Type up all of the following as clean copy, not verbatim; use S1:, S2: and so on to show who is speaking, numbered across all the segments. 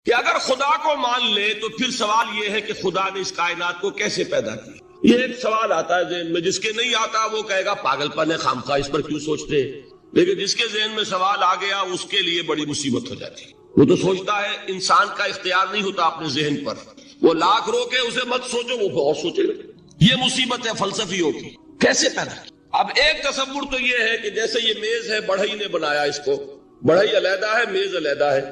S1: کہ اگر خدا کو مان لے تو پھر سوال یہ ہے کہ خدا نے اس کائنات کو کیسے پیدا کیا. یہ ایک سوال آتا ہے ذہن میں، جس کے نہیں آتا وہ کہے گا پاگل پن ہے، خامخواہ اس پر کیوں سوچتے ہیں. لیکن جس کے ذہن میں سوال آ گیا اس کے لیے بڑی مصیبت ہو جاتی ہے. وہ تو سوچتا ہے، انسان کا اختیار نہیں ہوتا اپنے ذہن پر. وہ لاکھ رو کے اسے مت سوچو، وہ اور سوچے گا. یہ مصیبت ہے فلسفیوں کی. کیسے پیدا کی؟ اب ایک تصور تو یہ ہے کہ جیسے یہ میز ہے، بڑھئی نے بنایا اس کو، بڑھئی علیحدہ ہے، میز علیحدہ ہے.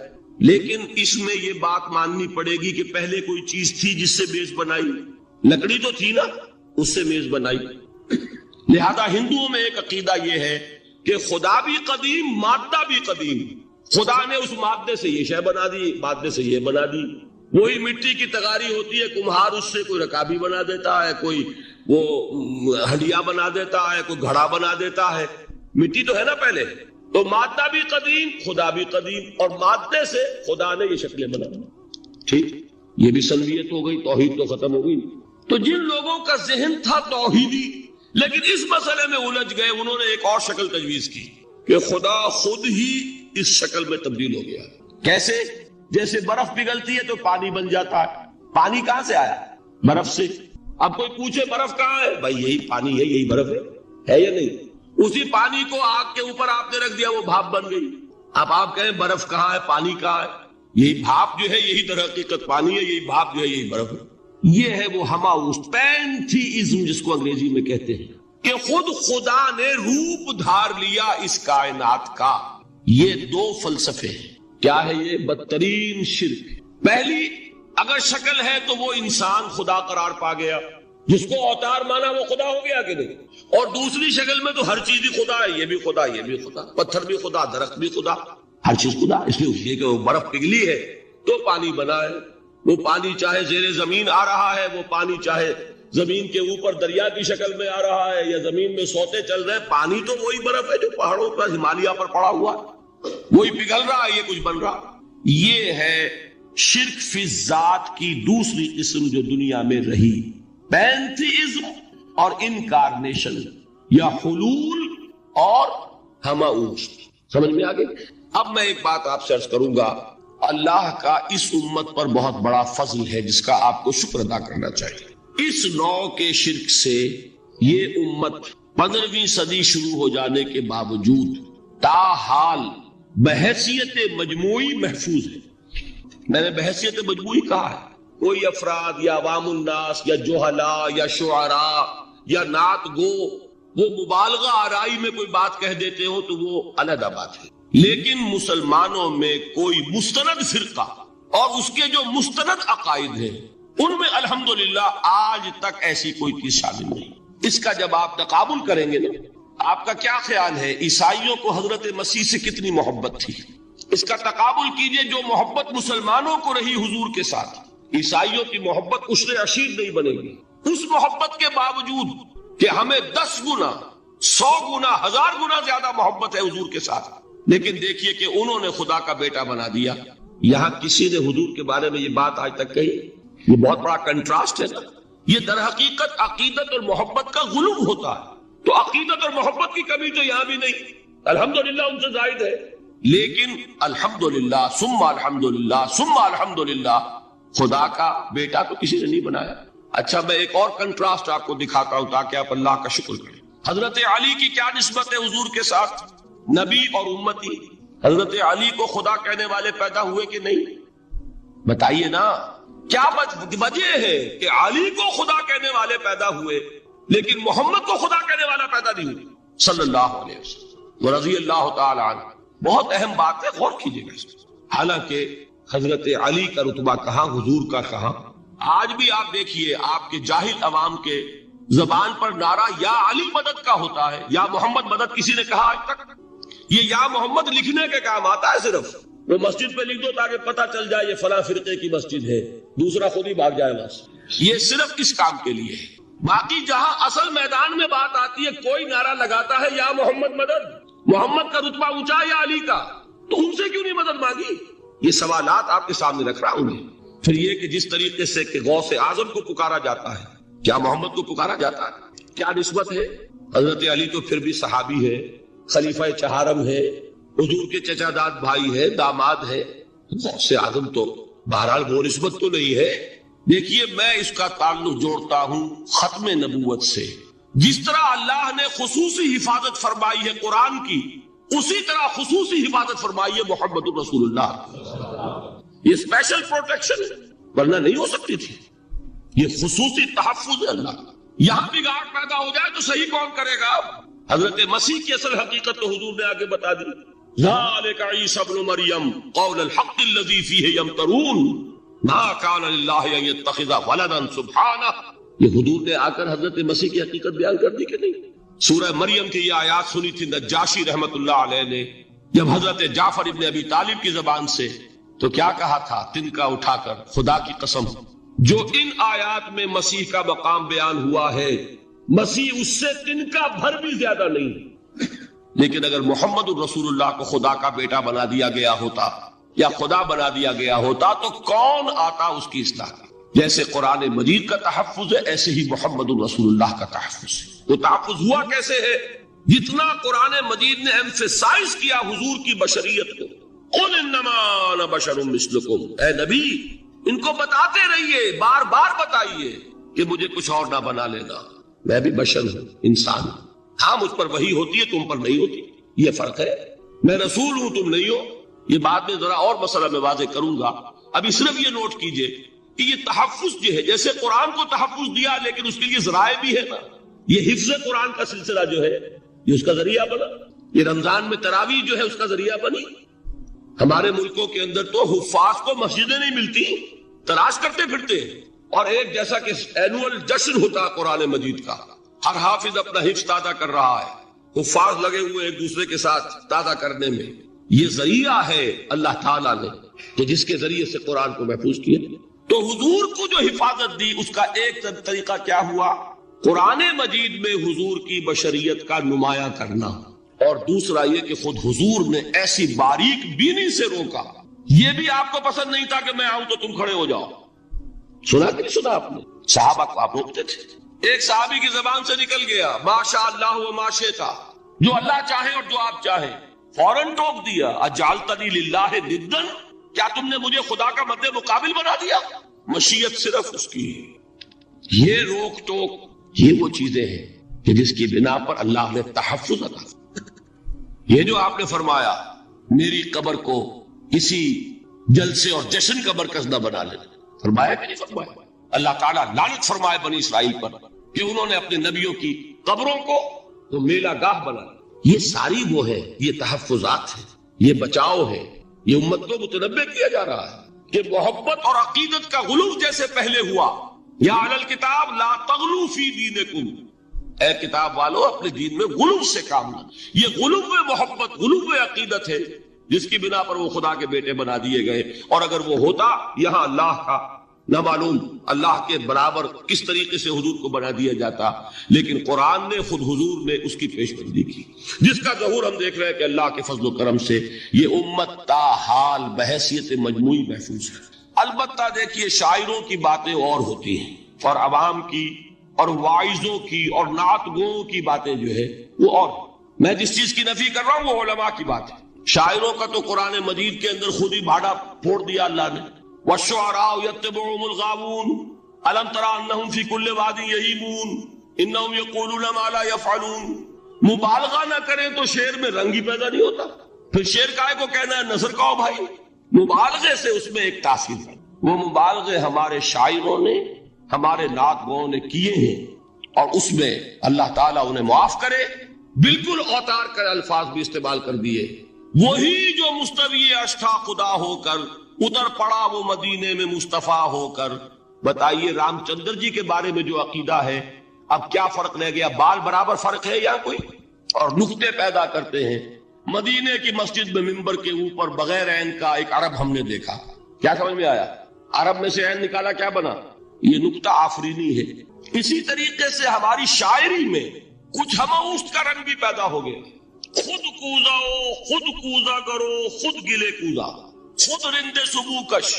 S1: لیکن اس میں یہ بات ماننی پڑے گی کہ پہلے کوئی چیز تھی جس سے میز بنائی. لکڑی تو تھی نا، اس سے میز بنائی. لہذا ہندوؤں میں ایک عقیدہ یہ ہے کہ خدا بھی قدیم، مادہ بھی قدیم. خدا نے اس مادے سے یہ شے بنا دی، مادے سے یہ بنا دی. وہی مٹی کی تغاری ہوتی ہے، کمہار اس سے کوئی رکابی بنا دیتا ہے، کوئی وہ ہڈیا بنا دیتا ہے، کوئی گھڑا بنا دیتا ہے. مٹی تو ہے نا پہلے. تو مادہ بھی قدیم، خدا بھی قدیم، اور مادے سے خدا نے یہ شکلیں بنا. ٹھیک، یہ بھی سنویت ہو گئی، توحید تو ختم ہو گئی. تو جن لوگوں کا ذہن تھا توحیدی لیکن اس مسئلے میں الجھ گئے، انہوں نے ایک اور شکل تجویز کی کہ خدا خود ہی اس شکل میں تبدیل ہو گیا. کیسے؟ جیسے برف پگھلتی ہے تو پانی بن جاتا ہے. پانی کہاں سے آیا؟ برف سے. اب کوئی پوچھے برف کہاں ہے؟ بھائی یہی پانی ہے، یہی برف ہے یا نہیں؟ اسی پانی کو آگ کے اوپر آپ نے رکھ دیا، وہ بھاپ بن گئی. اب آپ کہیں برف کہاں ہے، پانی کہاں ہے؟ یہی بھاپ جو ہے یہی در حقیقت پانی ہے، یہی بھاپ جو ہے یہی برف ہے. یہ ہے وہ ہماؤس پینتھیزم جس کو انگریزی میں کہتے ہیں، کہ خود خدا نے روپ دھار لیا اس کائنات کا. یہ دو فلسفے ہیں. کیا ہے یہ؟ بدترین شرک. پہلی، اگر شکل ہے تو وہ انسان خدا قرار پا گیا، جس کو اوتار مانا وہ خدا ہو گیا کہ نہیں. اور دوسری شکل میں تو ہر چیز ہی خدا ہے، یہ بھی خدا، یہ بھی خدا، پتھر بھی خدا، درخت بھی خدا، ہر چیز خدا. اس لیے کہ وہ برف پگھلی ہے تو پانی بنا ہے. وہ پانی چاہے زیر زمین آ رہا ہے، وہ پانی چاہے زمین کے اوپر دریا کی شکل میں آ رہا ہے یا زمین میں سوتے چل رہے، پانی تو وہی برف ہے جو پہاڑوں پر ہمالیہ پر پڑا ہوا ہے، وہی پگھل رہا ہے، یہ کچھ بن رہا. یہ ہے شرک فی الذات کی دوسری قسم جو دنیا میں رہی، پینتھیزم اور انکارنیشن، یا حلول اور ہماؤس. سمجھ میں آگے؟ اب میں ایک بات آپ سے عرض کروں گا. اللہ کا اس امت پر بہت بڑا فضل ہے جس کا آپ کو شکر ادا کرنا چاہیے. اس نوع کے شرک سے یہ امت 15ویں صدی شروع ہو جانے کے باوجود تاحال بحیثیت مجموعی محفوظ ہے. میں نے بحیثیت مجموعی کہا ہے. کوئی افراد یا عوام الناس یا جوہلاء یا شعراء یا نعت گو وہ مبالغہ آرائی میں کوئی بات کہہ دیتے ہو تو وہ علیحدہ بات ہے. لیکن مسلمانوں میں کوئی مستند فرقہ اور اس کے جو مستند عقائد ہیں ان میں الحمدللہ آج تک ایسی کوئی چیز شامل نہیں. اس کا جب آپ تقابل کریں گے نا، آپ کا کیا خیال ہے عیسائیوں کو حضرت مسیح سے کتنی محبت تھی؟ اس کا تقابل کیجئے جو محبت مسلمانوں کو رہی حضور کے ساتھ. عیسائیوں کی محبت عشر عشیر نہیں بنے گی. اس محبت کے باوجود کہ ہمیں 10 گنا 100 گنا 1000 گنا زیادہ محبت ہے حضور کے ساتھ، لیکن دیکھیے کہ انہوں نے خدا کا بیٹا بنا دیا. یہاں کسی نے حضور کے بارے میں یہ بات آج تک کہی؟ یہ بہت بڑا کنٹراسٹ ہے نا. یہ در حقیقت عقیدت اور محبت کا غلو ہوتا ہے. تو عقیدت اور محبت کی کمی تو یہاں بھی نہیں، الحمدللہ ان سے زائد ہے. لیکن الحمدللہ ثم الحمدللہ ثم الحمدللہ خدا کا بیٹا تو کسی نے نہیں بنایا. اچھا، میں ایک اور کنٹراسٹ آپ کو دکھاتا ہوں تاکہ آپ اللہ کا شکر کریں. حضرت علی کی کیا نسبت ہے حضور کے ساتھ؟ نبی اور امتی. حضرت علی کو خدا کہنے والے پیدا ہوئے کہ نہیں؟ بتائیے نا. کیا وجہ ہے کہ علی کو خدا کہنے والے پیدا ہوئے لیکن محمد کو خدا کہنے والا پیدا نہیں ہوئے صلی اللہ علیہ وسلم ورضی اللہ تعالی عنہ؟ بہت اہم بات ہے، غور کیجیے گا اس میں. حالانکہ حضرت علی کا رتبہ کہاں، حضور کا کہاں. آج بھی آپ دیکھیے آپ کے جاہل عوام کے زبان پر نعرہ یا علی مدد کا ہوتا ہے، یا محمد مدد کسی نے کہا آج تک؟ یہ یا محمد لکھنے کے کام آتا ہے. صرف وہ مسجد پہ لکھ دو تاکہ پتہ چل جائے یہ فلاں فرقے کی مسجد ہے، دوسرا خود ہی بھاگ جائے وہاں سے. یہ صرف اس کام کے لیے ہے. باقی جہاں اصل میدان میں بات آتی ہے کوئی نعرہ لگاتا ہے یا محمد مدد، محمد کا رتبہ اونچا یا علی کا، تو ان سے کیوں نہیں مدد مانگی؟ یہ سوالات آپ کے سامنے رکھ رہا ہوں میں. پھر یہ کہ جس طریقے سے کہ غوث اعظم کو پکارا جاتا ہے، کیا محمد کو پکارا جاتا ہے؟ کیا نسبت ہے؟ حضرت علی تو پھر بھی صحابی ہے، خلیفہ چہارم ہے، حضور کے چچا داد بھائی ہے، داماد ہے. غوث اعظم تو بہرحال وہ نسبت تو نہیں ہے. دیکھیے میں اس کا تعلق جوڑتا ہوں ختم نبوت سے. جس طرح اللہ نے خصوصی حفاظت فرمائی ہے قرآن کی، اسی طرح خصوصی حفاظت فرمائی ہے محمد رسول اللہ. یہ اسپیشل پروٹیکشن ہے، ورنہ نہیں ہو سکتی تھی. یہ خصوصی تحفظ ہے اللہ کا. یہاں بگاڑ پیدا ہو جائے تو صحیح کون کرے گا؟ حضرت مسیح کی اصل حقیقت تو حضور نے آگے بتا دی. ذالک عیسی ابن مریم قول الحق الذی فیہ یمترون ما کان للہ ان یتخذ ولدا سبحانہ. یہ حضور نے آ کر حضرت مسیح کی حقیقت بیان کر دی کہ نہیں؟ سورہ مریم کی یہ آیات سنی تھی نجاشی رحمت اللہ علیہ نے جب حضرت جعفر ابن ابی طالب کی زبان سے، تو کیا کہا تھا تنکا اٹھا کر، خدا کی قسم جو ان آیات میں مسیح کا مقام بیان ہوا ہے، مسیح اس سے تنکا بھر بھی زیادہ نہیں. لیکن اگر محمد الرسول اللہ کو خدا کا بیٹا بنا دیا گیا ہوتا یا خدا بنا دیا گیا ہوتا تو کون آتا اس کی اصلاح کی؟ جیسے قرآن مجید کا تحفظ ہے ایسے ہی محمد الرسول اللہ کا تحفظ ہے. وہ تحفظ ہوا کیسے ہے؟ جتنا قرآن مجید نے ایمفیسائز کیا حضور کی بشریت کو. قل انما انا بشر مثلکم، اے نبی ان کو بتاتے رہیے، بار بار بتائیے کہ مجھے کچھ اور نہ بنا لینا، میں بھی بشر ہوں، انسان ہوں. ہاں مجھ پر وحی ہوتی ہے، تم پر نہیں ہوتی، یہ فرق ہے. میں رسول ہوں، تم نہیں ہو. یہ بعد میں ذرا اور مسئلہ میں واضح کروں گا. ابھی صرف یہ نوٹ کیجئے کہ یہ تحفظ جو ہے، جیسے قرآن کو تحفظ دیا لیکن اس کے لیے ذرائع بھی ہے نا. یہ حفظ قرآن کا سلسلہ جو ہے یہ اس کا ذریعہ بنا. یہ رمضان میں تراویح جو ہے اس کا ذریعہ بنی. ہمارے ملکوں کے اندر تو حفاظ کو مسجدیں نہیں ملتی، تلاش کرتے پھرتے ہیں. اور ایک جیسا کہ اینول جشن ہوتا ہے قرآن مجید کا، ہر حافظ اپنا حفظ تازہ کر رہا ہے، حفاظ لگے ہوئے ایک دوسرے کے ساتھ تازہ کرنے میں. یہ ذریعہ ہے اللہ تعالیٰ نے کہ جس کے ذریعے سے قرآن کو محفوظ کیا. تو حضور کو جو حفاظت دی اس کا ایک طریقہ کیا ہوا؟ قرآن مجید میں حضور کی بشریت کا نمایاں کرنا، اور دوسرا یہ کہ خود حضور نے ایسی باریک بینی سے روکا. یہ بھی آپ کو پسند نہیں تھا کہ میں آؤں تو تم کھڑے ہو جاؤ. سنا کہ نہیں سنا آپ نے؟ صحابہ کو آپ روکتے تھے. ایک صحابی کی زبان سے نکل گیا ما شاء اللہ و ما شئت، جو اللہ چاہے اور جو آپ چاہیں. فوراً ٹوک دیا اجعلتنی للہ ندا، کیا تم نے مجھے خدا کا مد مقابل بنا دیا؟ مشیت صرف اس کی ہے. یہ روک ٹوک یہ وہ چیزیں ہیں کہ جس کی بنا پر اللہ نے تحفظ عطا. یہ جو آپ نے فرمایا میری قبر کو کسی جلسے اور جشن کا مرکز نہ بنا لینا، فرمایا کہ نہیں فرمایا؟ اللہ تعالیٰ لعنت فرمائے بنی اسرائیل پر کہ انہوں نے اپنے نبیوں کی قبروں کو تو میلہ گاہ بنا لیا. یہ ساری وہ ہے، یہ تحفظات ہے، یہ بچاؤ ہے. یہ امت کو متنبہ کیا جا رہا ہے کہ محبت اور عقیدت کا غلو جیسے پہلے ہوا، یا اہل الکتاب لا تغلو فی دینکم، اے کتاب والو اپنے دین میں غلو سے کام لو. یہ غلو محبت، غلو عقیدت ہے جس کی بنا پر وہ خدا کے بیٹے بنا دیے گئے. اور اگر وہ ہوتا یہاں اللہ کا نہ معلوم اللہ کے برابر کس طریقے سے حضور کو بنا دیا جاتا. لیکن قرآن نے خود حضور نے اس کی پیش بندی کی، جس کا ظہور ہم دیکھ رہے ہیں کہ اللہ کے فضل و کرم سے یہ امت تا حال بحیثیت مجموعی محفوظ ہے. البتہ دیکھیے شاعروں کی باتیں اور ہوتی ہیں، اور عوام کی اور واعظوں کی اور نعت گوؤں کی باتیں جو ہے وہ اور. میں جس چیز کی نفی کر رہا ہوں وہ علماء کی بات ہے. شاعروں کا تو قرآن مجید کے اندر خود ہی بھاڑا پھوڑ دیا اللہ نے. وَالشُّعَرَاءُ يَتَّبِعُهُمُ الْغَاوُونَ أَلَمْ تَرَ أَنَّهُمْ فِي كُلِّ وَادٍ يَهِيمُونَ إِنَّهُمْ يَقُولُونَ مَا لَا يَفْعَلُونَ. مبالغہ نہ کریں تو شعر میں رنگ ہی پیدا نہیں ہوتا. پھر شعر کائے کو کہنا ہے نثر کہو بھائی. مبالغے سے اس میں ایک تاثیر ہے. وہ مبالغے ہمارے شاعروں نے ہمارے نعت گوؤں نے کیے ہیں، اور اس میں اللہ تعالیٰ انہیں معاف کرے بالکل اوتار کر الفاظ بھی استعمال کر دیے. وہی جو مستوی اشٹھا خدا ہو کر اتر پڑا وہ مدینے میں مصطفیٰ ہو کر. بتائیے رام چندر جی کے بارے میں جو عقیدہ ہے، اب کیا فرق رہ گیا؟ بال برابر فرق ہے یا کوئی؟ اور نقطے پیدا کرتے ہیں. مدینے کی مسجد میں ممبر کے اوپر بغیر عین کا ایک عرب ہم نے دیکھا. کیا سمجھ میں آیا؟ عرب میں سے عین نکالا، کیا بنا؟ یہ نقطہ آفرینی ہے. اسی طریقے سے ہماری شاعری میں کچھ ہماؤست کا رنگ بھی پیدا ہو گیا. خود کوزا خود کوزا کرو، خود گلے کوزا، خود رند صبح کش،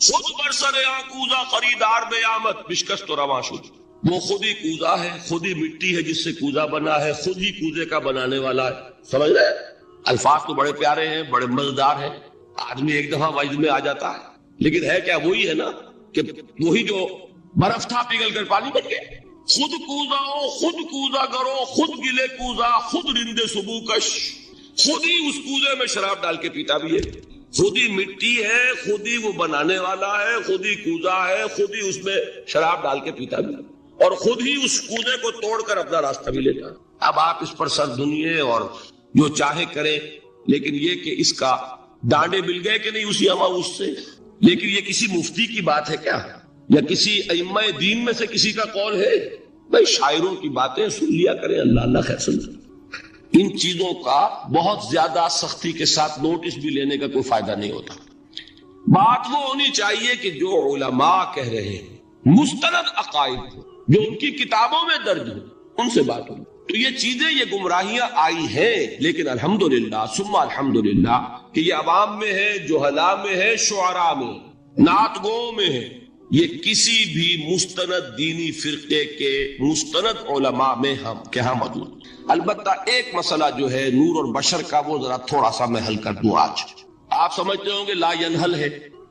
S1: خود برسر کوزا خریدار بے آمد بشکست و رواں شد. وہ خود ہی کوزا ہے، خود ہی مٹی ہے جس سے کوزا بنا ہے، خود ہی کوزے کا بنانے والا ہے. سمجھ رہے؟ الفاظ تو بڑے پیارے ہیں، بڑے مزیدار ہیں، آدمی ایک دفعہ وجد میں آ جاتا ہے. لیکن ہے کیا وہی ہے نا کہ وہی جو برف تھا پگھل کر پانی بن گیا. خود کوزاؤ خود کوزا کرو، خود گلے کوزا خود رندے صبح کش، خود ہی اس کوزے میں شراب ڈال کے پیتا بھی ہے، خود ہی مٹی ہے، خود ہی وہ بنانے والا ہے، خود ہی کوزا ہے، خود ہی اس میں شراب ڈال کے پیتا بھی اور خود ہی اس کوزے کو توڑ کر اپنا راستہ بھی لیتا. اب آپ اس پر سر دنیے اور جو چاہے کریں، لیکن یہ کہ اس کا ڈانڈے مل گئے کہ نہیں اسی اماؤس سے. لیکن یہ کسی مفتی کی بات ہے کیا، یا کسی ائمہ دین میں سے کسی کا قول ہے؟ بھائی شاعروں کی باتیں سن لیا کریں، اللہ اللہ خیر سمجھے. ان چیزوں کا بہت زیادہ سختی کے ساتھ نوٹس بھی لینے کا کوئی فائدہ نہیں ہوتا. بات وہ ہونی چاہیے کہ جو علماء کہہ رہے ہیں مستند عقائد جو ان کی کتابوں میں درج ہو، ان سے بات ہو. تو یہ چیزیں، یہ گمراہیاں آئی ہیں، لیکن الحمدللہ ثم الحمدللہ کہ یہ عوام میں ہے، جہلاء میں ہے، شعراء میں، نعت گوؤں میں ہے. یہ کسی بھی مستند دینی فرقے کے مستند علماء میں ہم کہاں موجود. البتہ ایک مسئلہ جو ہے نور اور بشر کا، وہ ذرا تھوڑا سا میں حل کر دوں. آج آپ سمجھتے ہوں گے لا ینحل ہے.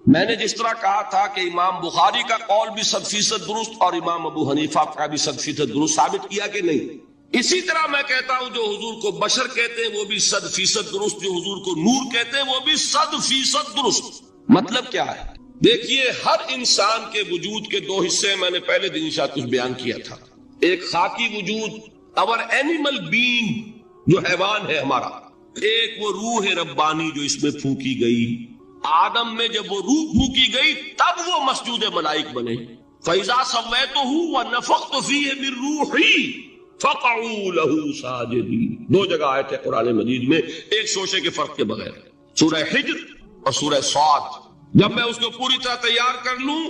S1: میں نے جس طرح کہا تھا کہ امام بخاری کا قول بھی 100% درست اور امام ابو حنیفہ کا بھی 100% درست ثابت کیا کہ نہیں، اسی طرح میں کہتا ہوں جو حضور کو بشر کہتے ہیں وہ بھی 100% درست، جو حضور کو نور کہتے ہیں وہ بھی 100% درست. مطلب کیا ہے؟ دیکھیے ہر انسان کے وجود کے دو حصے میں نے پہلے دن شاید کچھ بیان کیا تھا. ایک خاکی وجود، اور اینیمل بینگ جو حیوان ہے ہمارا، ایک وہ روح ربانی جو اس میں پھونکی گئی. آدم میں جب وہ روح پھونکی گئی تب وہ مسجود ملائک بنے. فَإِذَا سَوَّيْتُهُ وَنَفَخْتُ فِيهِ مِن رُوحِي فَقَعُوا لَهُ سَاجِدِينَ. دو جگہ آئے تھے قرآن مجید میں ایک شوشے کے فرق کے بغیر، سورہ حجر اور سورہ صاد. جب میں اس کو پوری طرح تیار کر لوں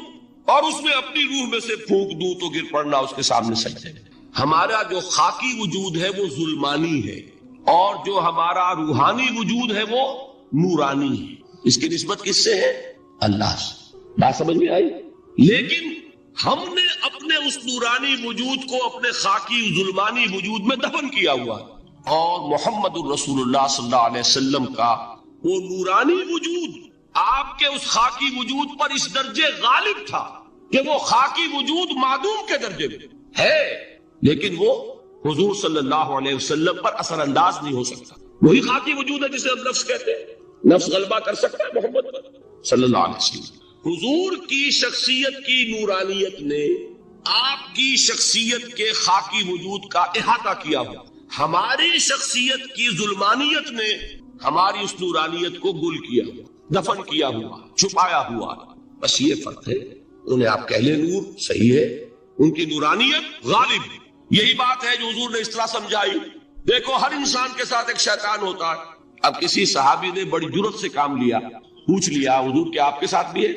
S1: اور اس میں اپنی روح میں سے پھونک دوں تو گر پڑنا اس کے سامنے سجدے. ہمارا جو خاکی وجود ہے وہ ظلمانی ہے، اور جو ہمارا روحانی وجود ہے وہ نورانی ہے. اس کی نسبت کس سے ہے؟ اللہ سے. بات سمجھ میں آئی؟ لیکن ہم نے اپنے اس نورانی وجود کو اپنے خاکی ظلمانی وجود میں دفن کیا ہوا، اور محمد الرسول اللہ صلی اللہ علیہ وسلم کا وہ نورانی وجود آپ کے اس خاکی وجود پر اس درجے غالب تھا کہ وہ خاکی وجود معدوم کے درجے میں ہے، لیکن وہ حضور صلی اللہ علیہ وسلم پر اثر انداز نہیں ہو سکتا. وہی خاکی وجود ہے جسے ہم نفس کہتے ہیں. نفس غلبہ کر سکتا ہے محمد پر صلی اللہ علیہ وسلم. حضور کی شخصیت کی نورانیت نے آپ کی شخصیت کے خاکی وجود کا احاطہ کیا ہوا. ہماری شخصیت کی ظلمانیت نے ہماری اس نورانیت کو گل کیا ہوا، دفن کیا ہوا، چھپایا ہوا. بس یہ فرق ہے. انہیں آپ کہہ لیں نور، صحیح ہے، ان کی نورانیت غالب. یہی بات ہے جو حضور نے اس طرح سمجھائی. دیکھو ہر انسان کے ساتھ ایک شیطان ہوتا ہے. اب کسی صحابی نے بڑی جرت سے کام لیا، پوچھ لیا حضور کہ آپ کے ساتھ بھی ہے؟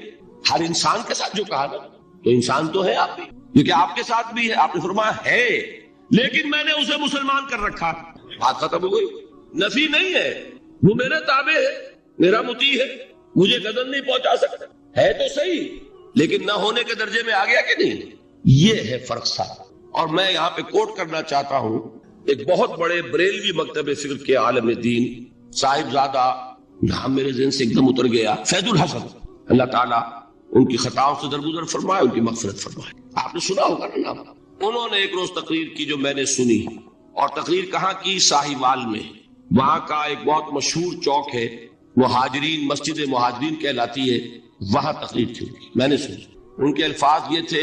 S1: ہر انسان کے ساتھ جو کہا نا، تو انسان تو ہے آپ بھی، کیونکہ آپ کے ساتھ بھی ہے. آپ نے فرمایا ہے، لیکن میں نے اسے مسلمان کر رکھا. بات ختم ہو گئی. نفی نہیں ہے، وہ میرے تابع ہے، میرا مطیع ہے، مجھے گزن نہیں پہنچا سکتا. ہے تو صحیح، لیکن نہ ہونے کے درجے میں آ گیا کہ نہیں. یہ ہے فرق صاحب. اور میں یہاں پہ کوٹ کرنا چاہتا ہوں ایک بہت بڑے بریلوی مکتب فکر کے عالم دین صاحب زادہ، نام میرے ذہن سے ایک دم اتر گیا، فیض الحسن. اللہ تعالیٰ ان کی خطاؤں سے درگزر فرمائے، ان کی مغفرت فرمائے. آپ نے سنا ہوگا نا نام. انہوں نے ایک روز تقریر کی جو میں نے سنی، اور تقریر کہاں کی؟ ساہیوال میں. وہاں کا ایک بہت مشہور چوک ہے، مہاجرین، مسجد مہاجرین کہلاتی ہے، وہاں تقریر تھی. میں نے سنی. ان کے الفاظ یہ تھے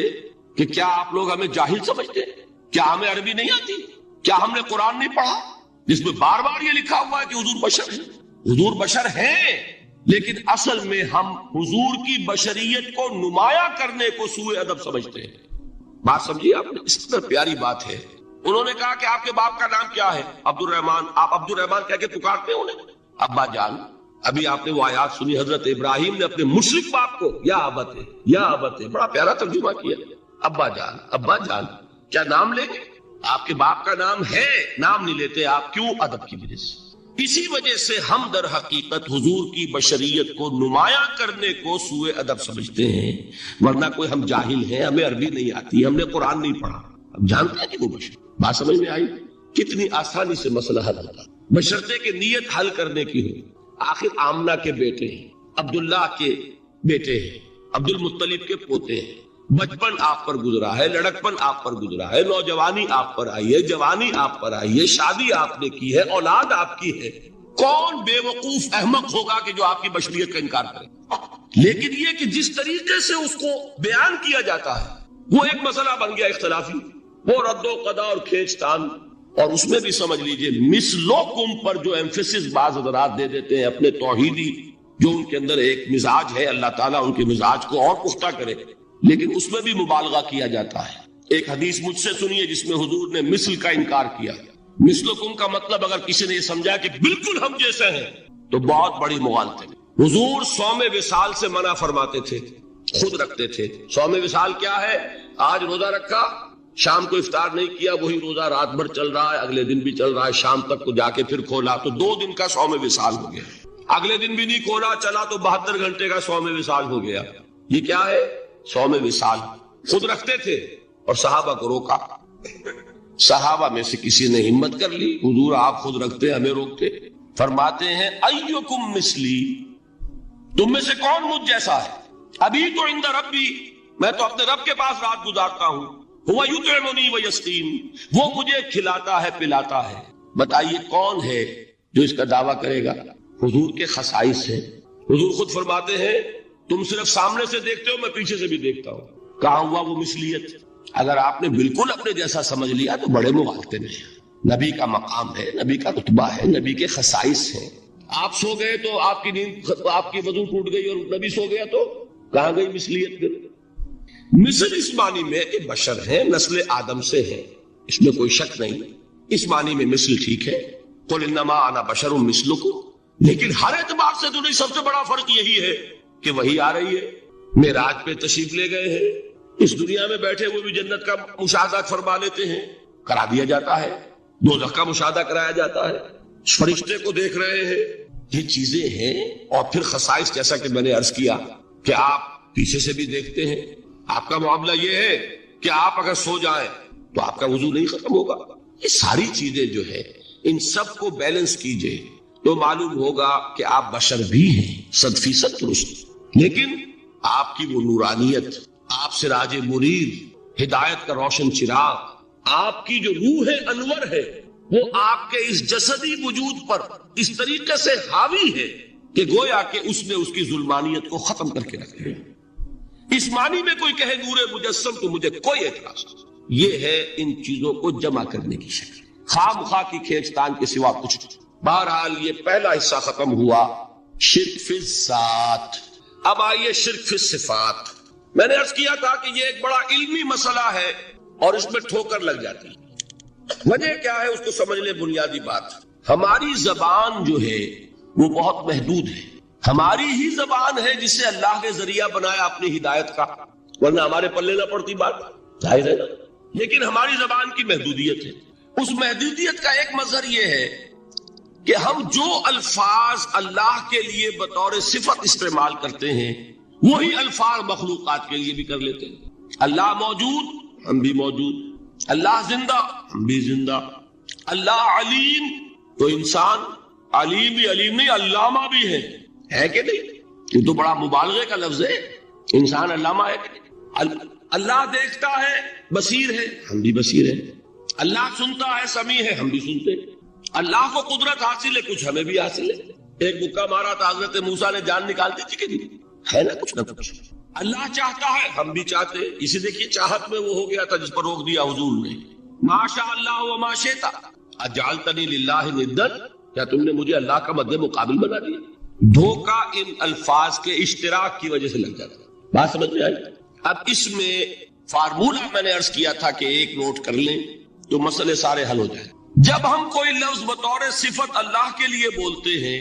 S1: کہ کیا آپ لوگ ہمیں جاہل سمجھتے ہیں؟ کیا ہمیں عربی نہیں آتی؟ کیا ہم نے قرآن نہیں پڑھا جس میں بار بار یہ لکھا ہوا ہے کہ حضور بشر ہے؟ حضور بشر ہیں، لیکن اصل میں ہم حضور کی بشریت کو نمایاں کرنے کو سوء ادب سمجھتے ہیں. بات سمجھیے آپ نے، اس قدر پیاری بات ہے. انہوں نے کہا کہ آپ کے باپ کا نام کیا ہے؟ عبد الرحمان. آپ عبد الرحمان کہہ کے پکارتے ہیں انہیں؟ ابا جان. ابھی آپ نے وہ آیات سنی، حضرت ابراہیم نے اپنے مشرک باپ کو یا ابت ہے، یا ابت ہے، بڑا پیارا ترجمہ کیا. ابا جان، ابا جان. کیا نام لیں گے؟ آپ کے باپ کا نام ہے، نام نہیں لیتے آپ. کیوں؟ ادب کی وجہ سے. اسی وجہ سے ہم در حقیقت حضور کی بشریت کو نمایاں کرنے کو سوء ادب سمجھتے ہیں، ورنہ کوئی ہم جاہل ہیں، ہمیں عربی نہیں آتی، ہم نے قرآن نہیں پڑھا، ہم جانتے ہیں کہ وہ بشر. بات سمجھ میں آئی؟ کتنی آسانی سے مسئلہ حل ہوتا، بشرطے کہ نیت حل کرنے کی ہو. آخر آمنہ کے بیٹے ہیں، عبداللہ کے بیٹے ہیں، عبد المطلب کے پوتے ہیں. بچپن آپ پر گزرا ہے، لڑکپن آپ پر گزرا ہے، نوجوانی آپ پر آئی ہے، جوانی آپ پر آئی ہے، شادی آپ نے کی ہے، اولاد آپ کی ہے. کون بے وقوف احمق ہوگا کہ جو آپ کی بشریت کا انکار کرے؟ لیکن یہ کہ جس طریقے سے اس کو بیان کیا جاتا ہے وہ ایک مسئلہ بن گیا اختلافی، وہ رد و قضا اور کھینچ تان. اور اس میں بھی سمجھ لیجئے مثلکم پر جو ایمفیسس بعض حضرات دے دیتے ہیں اپنے توحیدی، جو ان کے اندر ایک مزاج ہے، اللہ تعالیٰ ان کے مزاج کو اور پختہ کرے، لیکن اس میں بھی مبالغہ کیا جاتا ہے. ایک حدیث مجھ سے سنیے جس میں حضور نے مثل کا انکار کیا. مثلکم کا مطلب اگر کسی نے یہ سمجھا کہ بالکل ہم جیسے ہیں تو بہت بڑی مغالطے. حضور صوم وصال سے منع فرماتے تھے، خود رکھتے تھے. صوم وصال کیا ہے؟ آج روزہ رکھا، شام کو افطار نہیں کیا، وہی روزہ رات بھر چل رہا ہے، اگلے دن بھی چل رہا ہے، شام تک کو جا کے پھر کھولا تو 2 دن کا صوم وصال ہو گیا. اگلے دن بھی نہیں کھولا، چلا تو 72 گھنٹے کا صوم وصال ہو گیا. یہ کیا ہے؟ صوم وصال. خود رکھتے تھے اور صحابہ کو روکا. صحابہ میں سے کسی نے ہمت کر لی، حضور آپ خود رکھتے ہمیں روکتے. فرماتے ہیں ایکم مثلی، تم میں سے کون مجھ جیسا ہے؟ ابھی تو عند ربی، میں تو اپنے رب کے پاس رات گزارتا ہوں. ہوا یطعمنی ویسقین، وہ مجھے کھلاتا ہے پلاتا ہے. بتائیے کون ہے جو اس کا دعویٰ کرے گا؟ حضور کے خصائص ہیں. حضور خود فرماتے ہیں تم صرف سامنے سے دیکھتے ہو، میں پیچھے سے بھی دیکھتا ہوں. کہاں ہوا وہ مثلیت؟ اگر آپ نے بالکل اپنے جیسا سمجھ لیا تو بڑے مغالطے میں ہیں. نبی کا مقام ہے، نبی کا رتبہ ہے، نبی کے خصائص ہیں. آپ سو گئے تو آپ کی نیند، آپ کی وضو ٹوٹ گئی اور نبی سو گیا تو کہاں گئی مثلیت؟ پھر مثل اس معنی میں کہ بشر ہیں، نسل آدم سے ہیں، اس میں کوئی شک نہیں. اس معنی میں مثل ٹھیک ہے، قل انما انا بشر مثلکم. لیکن ہر اعتبار سے تو نہیں. سب سے بڑا فرق یہی ہے کہ وہی آ رہی ہے. معراج پہ تشریف لے گئے ہیں، اس دنیا میں بیٹھے ہوئے بھی جنت کا مشاہدہ فرما لیتے ہیں، کرا دیا جاتا ہے. دوزخ کا مشاہدہ کرایا جاتا ہے، فرشتے کو دیکھ رہے ہیں. یہ چیزیں ہیں. اور پھر خصائص جیسا کہ میں نے عرض کیا کہ آپ پیچھے سے بھی دیکھتے ہیں. آپ کا معاملہ یہ ہے کہ آپ اگر سو جائیں تو آپ کا وضو نہیں ختم ہوگا. یہ ساری چیزیں جو ہے ان سب کو بیلنس کیجئے تو معلوم ہوگا کہ آپ بشر بھی ہیں 100% درست. لیکن آپ کی وہ نورانیت، آپ سراج منیر، ہدایت کا روشن چراغ، آپ کی جو روح انور ہے وہ آپ کے اس جسدی وجود پر اس طریقے سے حاوی ہے کہ گویا کہ اس نے اس کی ظلمانیت کو ختم کر کے رکھ دیا. اس معنی میں کوئی کہے نور مجسم تو مجھے کوئی اعتراض نہیں. یہ ہے ان چیزوں کو جمع کرنے کی شکل، خواہ مخواہ کی کھینچتان کے سوا کچھ نہیں. بہرحال یہ پہلا حصہ ختم ہوا، شرک فی الذات. اب آئیے شرک فی الصفات. میں نے عرض کیا تھا کہ یہ ایک بڑا علمی مسئلہ ہے اور اس میں ٹھوکر لگ جاتی ہے. وجہ کیا ہے اس کو سمجھ لیں. بنیادی بات، ہماری زبان جو ہے وہ بہت محدود ہے. ہماری ہی زبان ہے جسے اللہ نے ذریعہ بنایا اپنی ہدایت کا، ورنہ ہمارے پلے نہ پڑتی بات، ظاہر ہے نا. لیکن ہماری زبان کی محدودیت ہے. اس محدودیت کا ایک مظہر یہ ہے کہ ہم جو الفاظ اللہ کے لیے بطور صفت استعمال کرتے ہیں وہی الفاظ مخلوقات کے لیے بھی کر لیتے ہیں. اللہ موجود، ہم بھی موجود. اللہ زندہ، ہم بھی زندہ. اللہ علیم، تو انسان علیم بھی علیم نہیں، علامہ بھی ہے کہ نہیں؟ یہ تو بڑا مبالغے کا لفظ ہے. انسان علامہ ہے کہ نہیں؟ اللہ دیکھتا ہے، بصیر ہے، ہم بھی بصیر ہیں. اللہ سنتا ہے، سمیع ہے، ہم بھی سنتے ہیں. اللہ کو قدرت حاصل ہے، کچھ ہمیں بھی حاصل ہے. ایک مکہ مارا تھا حضرت موسیٰ نے، جان نکال دی تھی کہ نہیں؟ ہے نا کچھ نہ کچھ. اللہ چاہتا ہے، ہم بھی چاہتے ہیں. اسی دیکھیے چاہت میں وہ ہو گیا تھا جس پر روک دیا حضور نے. ما شاء اللہ و ما شئت اجعلتنی للہ ندا، کیا تم نے مجھے اللہ کا مد مقابل بنا دیا؟ دھوکہ ان الفاظ کے اشتراک کی وجہ سے لگ جاتا ہے. بات سمجھ میں آئی؟ اب اس میں فارمولہ میں نے عرض کیا تھا کہ ایک نوٹ کر لیں تو مسئلے سارے حل ہو جائیں. جب ہم کوئی لفظ بطور صفت اللہ کے لیے بولتے ہیں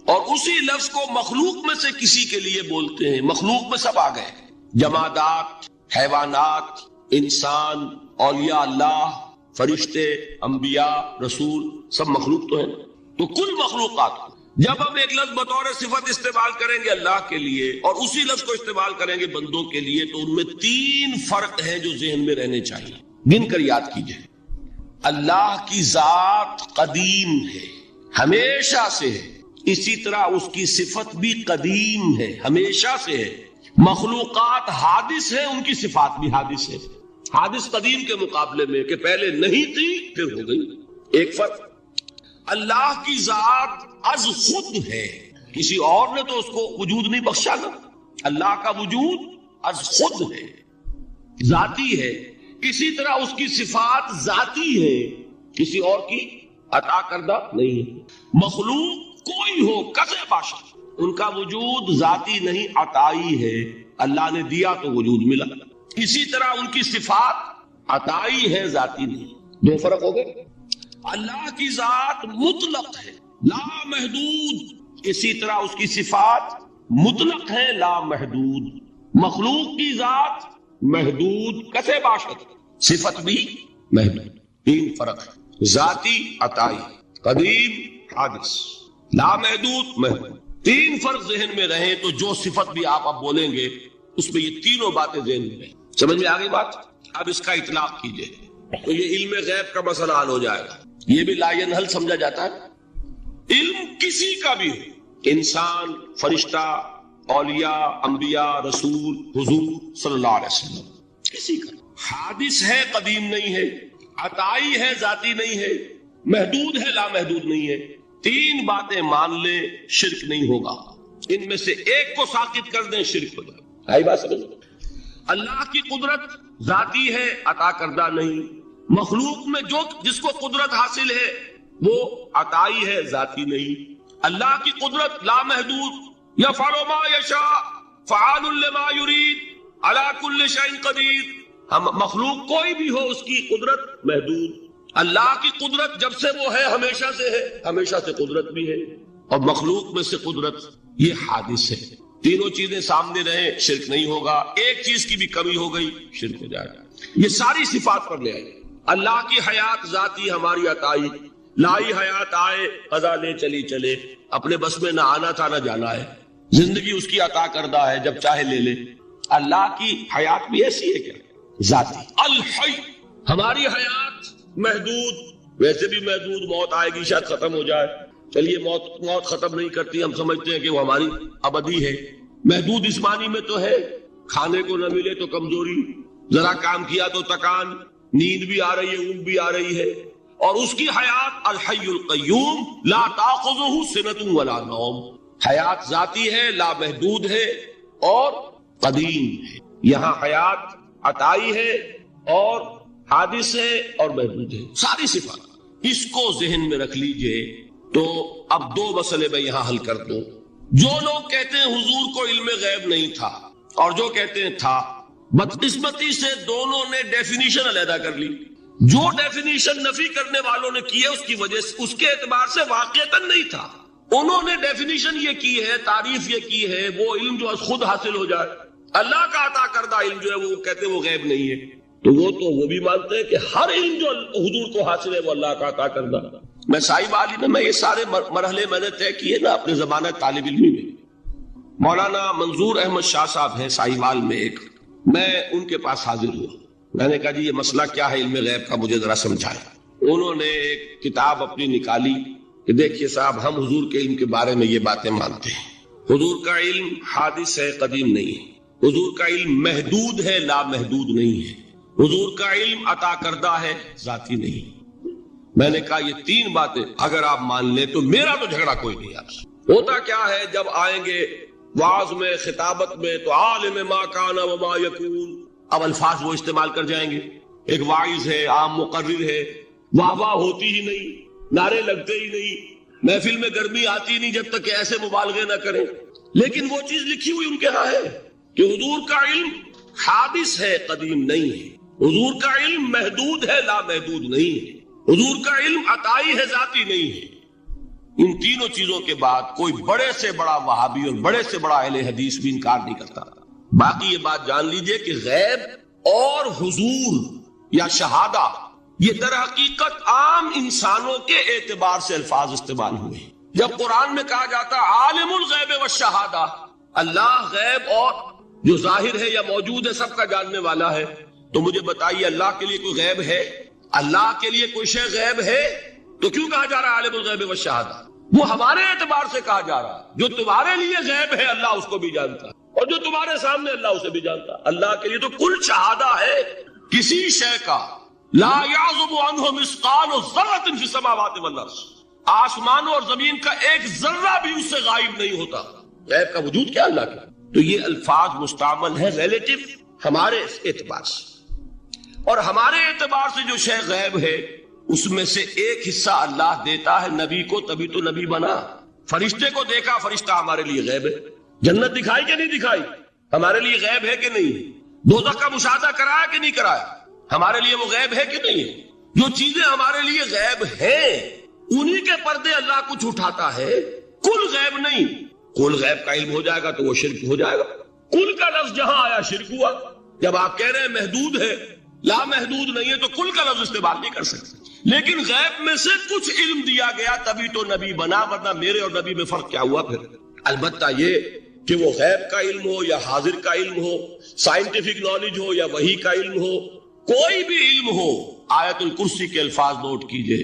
S1: اور اسی لفظ کو مخلوق میں سے کسی کے لیے بولتے ہیں، مخلوق میں سب آ گئے، جمادات، حیوانات، انسان، اولیاء اللہ، فرشتے، انبیاء، رسول، سب مخلوق تو ہیں. تو کل مخلوقات کو جب ہم ایک لفظ بطور صفت استعمال کریں گے اللہ کے لیے اور اسی لفظ کو استعمال کریں گے بندوں کے لیے تو ان میں 3 فرق ہیں جو ذہن میں رہنے چاہیے. گن کر یاد کیجئے. اللہ کی ذات قدیم ہے، ہمیشہ سے ہے. اسی طرح اس کی صفت بھی قدیم ہے، ہمیشہ سے ہے. مخلوقات حادث ہیں، ان کی صفات بھی حادث ہے. حادث قدیم کے مقابلے میں کہ پہلے نہیں تھی پھر ہو گئی. ایک فرق، اللہ کی ذات از خود ہے، کسی اور نے تو اس کو وجود نہیں بخشا نا. اللہ کا وجود از خود ہے، ذاتی ہے. اسی طرح اس کی صفات ذاتی ہے، کسی اور کی عطا کردہ نہیں ہے. مخلوق کوئی ہو کسے باشد، ان کا وجود ذاتی نہیں عطائی ہے. اللہ نے دیا تو وجود ملا. اسی طرح ان کی صفات عطائی ہے، ذاتی نہیں. دو فرق ہو گئے. اللہ کی ذات مطلق ہے، لا محدود، اسی طرح اس کی صفات مطلق ہے، لا محدود. مخلوق کی ذات محدود کسے باشد، صفت بھی محدود. تین فرق ہے، ذاتی عطائی، قدیم حادث، لا محدود محدود. تین فرق ذہن میں رہیں تو جو صفت بھی آپ اب بولیں گے اس میں یہ تینوں باتیں ذہن میں رہیں. سمجھ میں آگئی بات؟ اب اس کا اطلاق کیجئے تو یہ علم غیب کا مسئلہ حل ہو جائے گا. یہ بھی لا ینحل سمجھا جاتا ہے. علم کسی کا بھی ہو، انسان، فرشتہ، اولیاء، انبیاء، رسول، حضور صلی اللہ علیہ وسلم، کسی کا حادث ہے، قدیم نہیں ہے، عطائی ہے، ذاتی نہیں ہے، محدود ہے، لا محدود نہیں ہے. تین باتیں مان لیں شرک نہیں ہوگا. ان میں سے ایک کو ساقط کر دیں شرک ہو جائے. آئی بات سمجھ؟ اللہ کی قدرت ذاتی ہے، عطا کردہ نہیں. مخلوق میں جس کو قدرت حاصل ہے وہ عطائی ہے، ذاتی نہیں. اللہ کی قدرت لا محدود، یفعل ما یشاء فعال لما یرید علی کل شیء قدیر. ہم مخلوق کوئی بھی ہو اس کی قدرت محدود. اللہ کی قدرت جب سے وہ ہے ہمیشہ سے ہے، ہمیشہ سے قدرت بھی ہے. اور مخلوق میں سے قدرت یہ حادث ہے. تینوں چیزیں سامنے رہیں شرک نہیں ہوگا. ایک چیز کی بھی کمی ہو گئی شرک ہو جائے گا. یہ ساری صفات پر لے آئے. اللہ کی حیات ذاتی، ہماری عطائی. لائی حیات آئے، قضا لے چلی چلے، اپنے بس میں نہ آنا تھا نہ جانا ہے. زندگی اس کی عطا کردہ ہے، جب چاہے لے لے. اللہ کی حیات بھی ایسی ہے کیا؟ ذاتی. الحی، ہماری حیات محدود، ویسے بھی محدود. موت آئے گی شاید ختم ہو جائے. چلیے موت ختم نہیں کرتی، ہم سمجھتے ہیں کہ وہ ہماری ابدی ہے. محدود اس معنی میں تو ہے کھانے کو نہ ملے تو کمزوری، ذرا کام کیا تو تکان، نیند بھی آ رہی ہے، اونگ بھی آ رہی ہے. اور اس کی حیات الحی القیوم لا تاخذہ سنۃ ولا نوم. حیات ذاتی ہے، لا محدود ہے اور قدیم ہے. یہاں حیات عطائی ہے اور حادث ہے اور محدود ہے. ساری صفات اس کو ذہن میں رکھ لیجئے. تو اب دو مسئلے میں یہاں حل کر دوں. جو لوگ کہتے ہیں حضور کو علم غیب نہیں تھا اور جو کہتے ہیں تھا، بدقسمتی سے دونوں نے ڈیفینیشن علیحدہ کر لی. جو ڈیفینیشن نفی کرنے والوں نے کی ہے اس کی وجہ سے، اس کے اعتبار سے واقعتاً نہیں تھا. انہوں نے ڈیفینیشن یہ کی ہے، تعریف یہ کی ہے، وہ علم جو خود حاصل ہو جائے. اللہ کا عطا کردہ علم جو ہے وہ کہتے ہیں وہ غیب نہیں ہے. تو وہ بھی مانتے ہیں کہ ہر علم جو حضور کو حاصل ہے وہ اللہ کا عطا کردہ. میں صاحب عالی میں یہ سارے مرحلے میں نے طے کیے نا اپنے زمانہ طالب علمی میں. مولانا منظور احمد شاہ صاحب ہیں سائیوال میں ایک، میں ان کے پاس حاضر ہوا. میں نے کہا جی یہ مسئلہ کیا ہے علم غیب کا، مجھے ذرا سمجھائیں. انہوں نے ایک کتاب اپنی نکالی کہ دیکھیے صاحب، ہم حضور کے علم کے بارے میں یہ باتیں مانتے ہیں. حضور کا علم حادث ہے، قدیم نہیں ہے. حضور کا علم محدود ہے، لا محدود نہیں ہے. حضور کا علم عطا کردہ ہے، ذاتی نہیں. میں نے کہا یہ تین باتیں اگر آپ مان لیں تو میرا تو جھگڑا کوئی نہیں آپ سے. ہوتا کیا ہے جب آئیں گے وعظ میں، خطابت میں، تو عالم ما کان وما یکون، اب الفاظ وہ استعمال کر جائیں گے. ایک واعظ ہے، عام مقرر ہے، واہ واہ ہوتی ہی نہیں، نعرے لگتے ہی نہیں، محفل میں گرمی آتی نہیں جب تک کہ ایسے مبالغے نہ کریں. لیکن وہ چیز لکھی ہوئی ان کے ہاں ہے کہ حضور کا علم حادث ہے، قدیم نہیں ہے. حضور کا علم محدود ہے، لا محدود نہیں ہے. حضور کا علم عطائی ہے، ذاتی نہیں ہے. ان تینوں چیزوں کے بعد کوئی بڑے سے بڑا وہابی اور بڑے سے بڑا اہل حدیث بھی انکار نہیں کرتا. باقی یہ بات جان لیجئے کہ غیب اور حضور یا شہادہ یہ در حقیقت عام انسانوں کے اعتبار سے الفاظ استعمال ہوئے. جب قرآن میں کہا جاتا عالم الغیب والشہادہ، اللہ غیب اور جو ظاہر ہے یا موجود ہے سب کا جاننے والا ہے، تو مجھے بتائیے اللہ کے لیے کوئی غیب ہے؟ اللہ کے لیے کوئی شے غیب ہے؟ تو کیوں کہا جا رہا ہے عالم الغیب والشہادہ؟ وہ ہمارے اعتبار سے کہا جا رہا ہے. جو تمہارے لیے غیب ہے اللہ اس کو بھی جانتا ہے، اور جو تمہارے سامنے اللہ اسے بھی جانتا. اللہ کے لیے تو کل شہادہ ہے. کسی شے کا لا یعزب عنہ مثقال ذرۃ فی السماوات والارض، آسمانوں اور زمین کا ایک ذرہ بھی اس سے غائب نہیں ہوتا. غیب کا وجود کیا اللہ کا. تو یہ الفاظ مستعمل ہے ریلیٹو ہمارے اعتبار سے، اور ہمارے اعتبار سے جو شے غیب ہے اس میں سے ایک حصہ اللہ دیتا ہے نبی کو، تبھی تو نبی بنا. فرشتے کو دیکھا، فرشتہ ہمارے لیے غیب ہے. جنت دکھائی کہ نہیں دکھائی، ہمارے لیے غیب ہے کہ نہیں. دوزخ کا مشاہدہ کرایا کہ نہیں کرایا، ہمارے لیے وہ غیب ہے کہ نہیں ہے. جو چیزیں ہمارے لیے غیب ہیں انہی کے پردے اللہ کچھ اٹھاتا ہے. کل غیب نہیں. کل غیب کا علم ہو جائے گا تو وہ شرک ہو جائے گا. کل کا لفظ جہاں آیا شرک ہوا. جب آپ کہہ رہے ہیں محدود ہے، لا محدود نہیں ہے، تو کل کا لفظ استعمال نہیں کر سکتے. لیکن غیب میں سے کچھ علم دیا گیا تبھی تو نبی بنا، ورنہ میرے اور نبی میں فرق کیا ہوا پھر. البتہ یہ کہ وہ غیب کا علم ہو یا حاضر کا علم ہو، سائنٹیفک نالج ہو یا وحی کا علم ہو، کوئی بھی علم ہو، آیت الکرسی کے الفاظ نوٹ کیجئے.